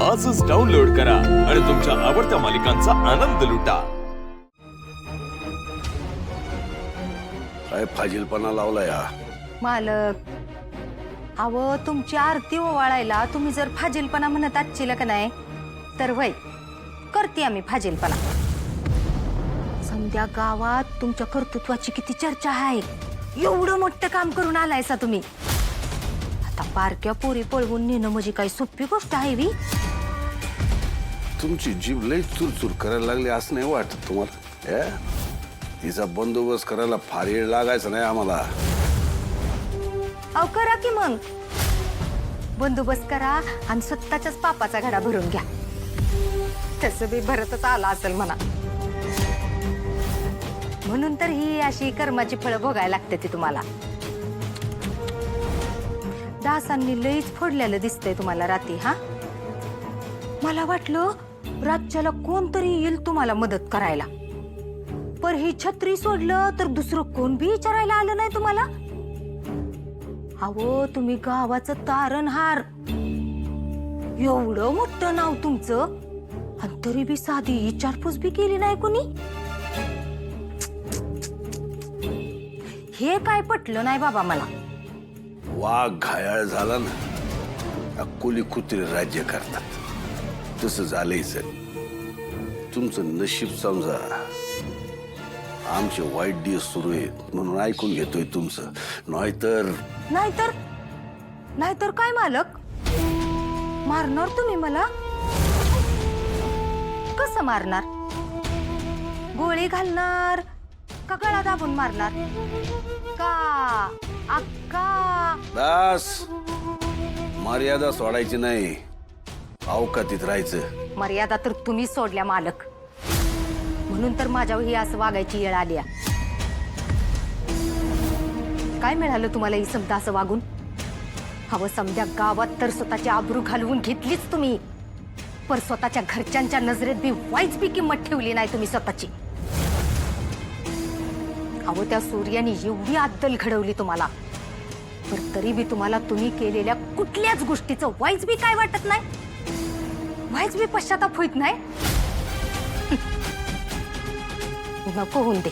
आजच डाउनलोड करा आणि तुमच्या आवडत्या मालिकांचा आनंद लुटा। काय फाजीलपणा लावला या मालक, अहो तुमची आरती ओवाळायला तुम्ही जर फाजीलपणा म्हणत आजची का नाही तर वय करते आम्ही फाजीलपणा। समध्या गावात तुमच्या कर्तृत्वाची किती चर्चा आहे, एवढं मोठं काम करून आलायसा तुम्ही। आता बारक्या पोरी पळवून नेणं म्हणजे काही सोपी गोष्ट आहे वी? तुमची जीभ लई चुरचुर करायला लागली असं नाही वाटत तुम्हाला? तिचा बंदोबस्त करायला फार वेळ लागायचा नाही आम्हाला। अहो करा की मग बंदोबस्त करा आणि स्वतःच्याच पापाचा घडा भरून घ्या। तसं बी भरतच आला असेल म्हणा, म्हणून तर ही अशी कर्माची फळं भोगायला लागते ती तुम्हाला। दासांनी लईच फोडलेलं दिसतंय तुम्हाला राती। हा, मला वाटलं राज्याला कोणतरी येईल तुम्हाला मदत करायला, पर ही छत्री सोडलं तर दुसरं कोण बी विचारायला आलं नाही तुम्हाला। अहो तुम्ही गावाचं तारणहार, एवढं मोठं नाव तुमचं, आणि तरी बी साधी विचारपूस बी केली नाही कोणी। हे काय पटलं नाही बाबा मला। वाघ घायाळ झाला ना, अक्कोली कुत्रे राज्य करतात, तसं झालंय सर। तुमचं नशीब समजा, आमचे वाईट दिवस सुरू आहेत म्हणून ऐकून घेतोय तुमचं, नाहीतर नाहीतर नाहीतर काय मालक, मारणार तुम्ही मला? कसं मारणार? गोळी घालणार का गळा दाबून मारणार का अक्का? दास, मर्यादा सोडायची नाही, अवकातीत राहायचं। मर्यादा तर तुम्ही सोडल्या मालक, म्हणून तर माझ्यावर ही असं वागायची वेळ आली। काय मिळालं तुम्हाला ही समजा असं वागून? हवं समध्या गावात तर स्वतःची आबरू घालवून घेतलीच तुम्ही, पण स्वतःच्या घरच्यांच्या नजरेत बी वाईच बी किंमत ठेवली नाही तुम्ही स्वतःची। अहो त्या सूर्याने एवढी अद्दल घडवली तुम्हाला, पण तरी बी तुम्हाला तुम्ही केलेल्या कुठल्याच गोष्टीचं वाईच बी काय वाटत नाही, वाईच बी पश्चाताप होत नाही। नको होऊन दे,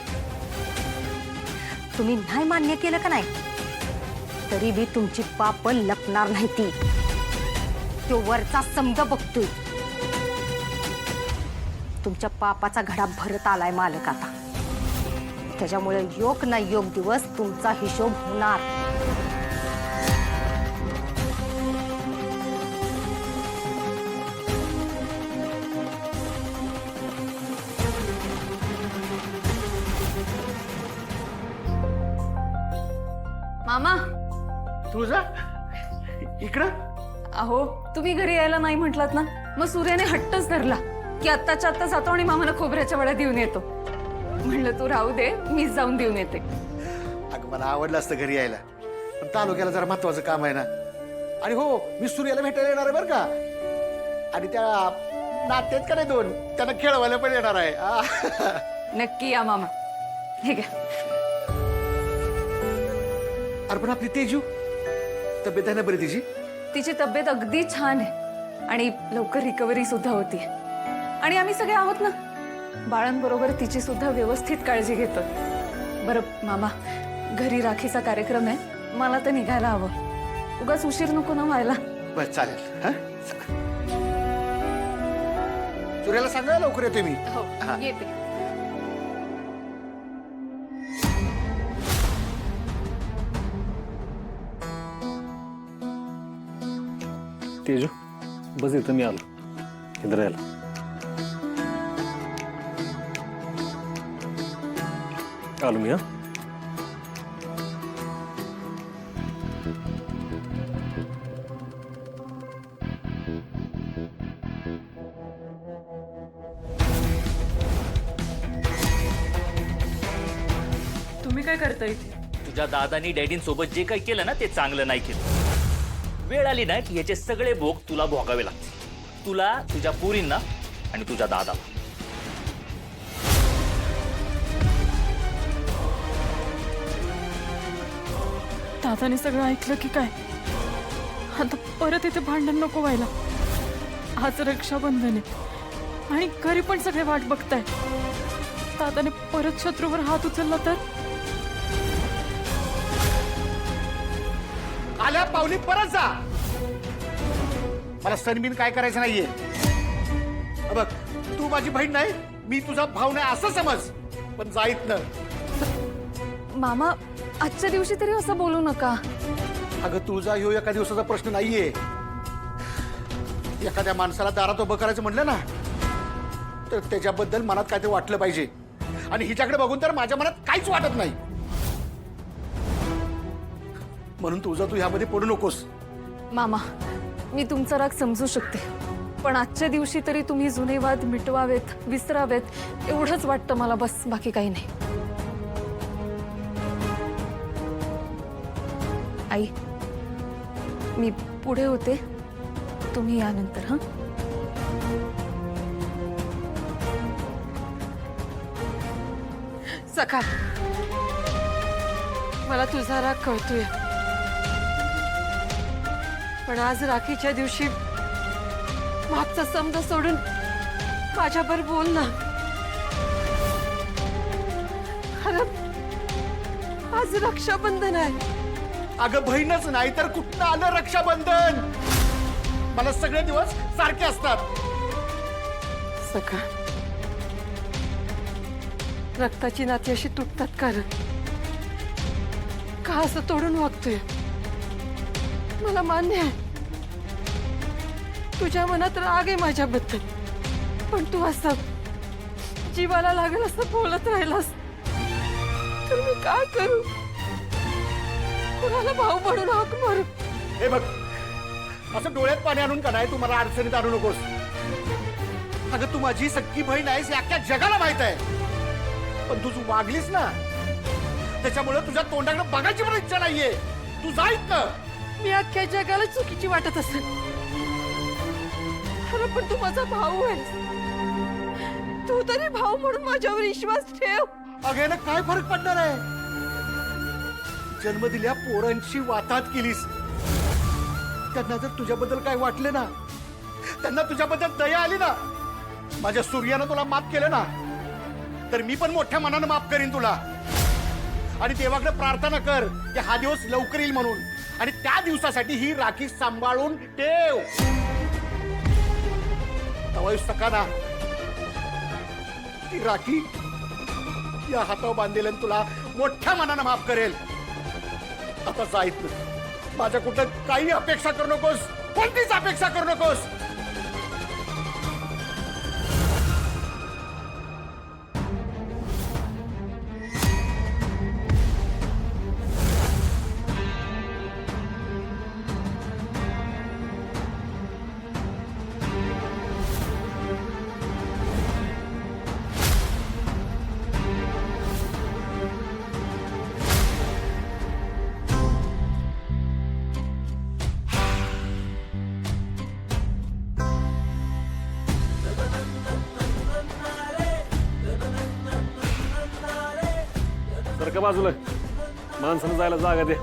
तुम्ही नाही मान्य केलं का नाही तरी बी तुमची पाप लपणार नाही ती, तो वरचा समजा बघतोय। तुमच्या पापाचा घडा भरत आलाय मालक आता, त्याच्यामुळे योग ना योग दिवस तुमचा हिशोब होणार। मामा, तुझा इकडं? अहो तुम्ही घरी यायला नाही म्हटलात ना, मग सूर्याने हट्टच धरला की आत्ताच्या आत्ता जातो आणि मामाला खोबऱ्याच्या वड्या देऊन येतो। म्हणलं तू राहू दे, मीच जाऊन देऊन येते। अगं मला आवडलं असतं घरी यायला, पण तालुक्याला जरा महत्वाचं काम आहे ना। आणि हो, मी सूर्याला भेटायला येणार आहे बरं का, आणि त्या नात्यात का नाही दोन, त्यांना खेळवायला पण येणार आहे। नक्की या मामा। ठीक आहे। अरे पण आपली तेजू तब्येत आहे ना बरी तिची? तिची तब्येत अगदी छान आहे आणि लवकर रिकव्हरी सुद्धा होती, आणि आम्ही सगळे आहोत ना, बाळांबरोबर तिची सुद्धा व्यवस्थित काळजी घेतो। बरं मामा, घरी राखीचा कार्यक्रम आहे, मला तर निघायला हवं, उगाच उशीर नको ना व्हायला। बस चालेल। हा, सूर्याला सांगा लवकर येते मी। हो येते। तेजू बस इथं मी आलो, इधर यायला। आलो मी। हा, तुम्ही काय करता इथे? तुझ्या दादानी डॅडींसोबत जे काही केलं ना ते चांगलं नाही केलं। वेळ आली ना की याचे सगळे भोग तुला भोगावे लागतील, तुला, तुझ्या पुरींना आणि तुझ्या दादाला। दादाने सगळं ऐकलं की काय? आता परत इथे भांडण नको व्हायला। आज रक्षाबंधन आहे आणि घरी पण सगळे वाट बघताय. दादाने परत शत्रूवर हात उचलला तर आल्या पावली परत जा. मला सनबीन काय करायचं नाहीये. बघ, तू माझी बहीण नाही, मी तुझा भाऊ नाही असं समज, पण जाईत ना. मामा आजच्या दिवशी तरी असं बोलू नका. अगं तुझा ह्यो एका दिवसाचा प्रश्न नाहीये. एखाद्या माणसाला दारात उभं करायचं म्हटलं ना तर त्याच्याबद्दल मनात काय ते वाटलं पाहिजे. आणि हिच्याकडे बघून तर माझ्या मनात काहीच वाटत नाही. म्हणून तुझा तू ह्यामध्ये पडू नकोस. मामा मी तुमचा राग समजू शकते, पण आजच्या दिवशी तरी तुम्ही जुने वाद मिटवावेत, विसरावेत एवढंच वाटतं मला, बस बाकी काही नाही. आई मी पुढे होते, तुम्ही यानंतर. हा सखा, मला तुझा राग कळतोय, पण आज राखीच्या दिवशी मागचा समज सोडून माझ्यावर बोल ना. अरे आज रक्षाबंधन आहे. अगं बहीणच नाही तर कुठं आलं रक्षाबंधन. मला सगळे दिवस सारखे असतात. सखा, रक्ताची नाती अशी तुटतात का असं तोडून वागतोय? मला मान्य आहे तुझ्या मनात राग आहे माझ्याबद्दल, पण तू असं जीवाला लागेल असं बोलत राहिलास तर मी काय करू? कुणाला भाऊ म्हणून हाक मारू? हे बघ, असं डोळ्यात पाणी आणून का नाही तू मला अडचणीत आणू नकोस. अगं तू माझी सख्खी बहीण आहेस हे अख्ख्या जगाला माहित आहे, पण तू वागलीस ना त्याच्यामुळे तुझ्या तोंडाकडे बघायची पण इच्छा नाहीये. तू जाईत ना. मी अख्ख्या जगाला चुकीची वाटत असेल, अरे पण तू माझा भाऊ आहेस. तू तरी भाऊ म्हणून माझ्यावर विश्वास ठेव. अगं यानं काय फरक पडणार आहे? जन्म दिल्या पोरांची वाताहत केलीस. त्यांना जर तुझ्याबद्दल काय वाटले ना, त्यांना तुझ्याबद्दल दया आली ना, माझ्या सूर्यानं तुला माफ केलं ना, तर मी पण मोठ्या मनानं माफ करीन तुला. आणि देवाकडे प्रार्थना कर की हा दिवस लवकर येईल म्हणून, आणि त्या दिवसासाठी ही राखी सांभाळून ठेव. तवायू सकाना ती राखी या हातावर बांधेल आणि तुला मोठ्या मनानं माफ करेल. आता जायत माझ्या कुठं काही अपेक्षा करू नकोस, कोणतीच अपेक्षा करू नकोस. तर का बाजूला माणसानं जायला जागा दे.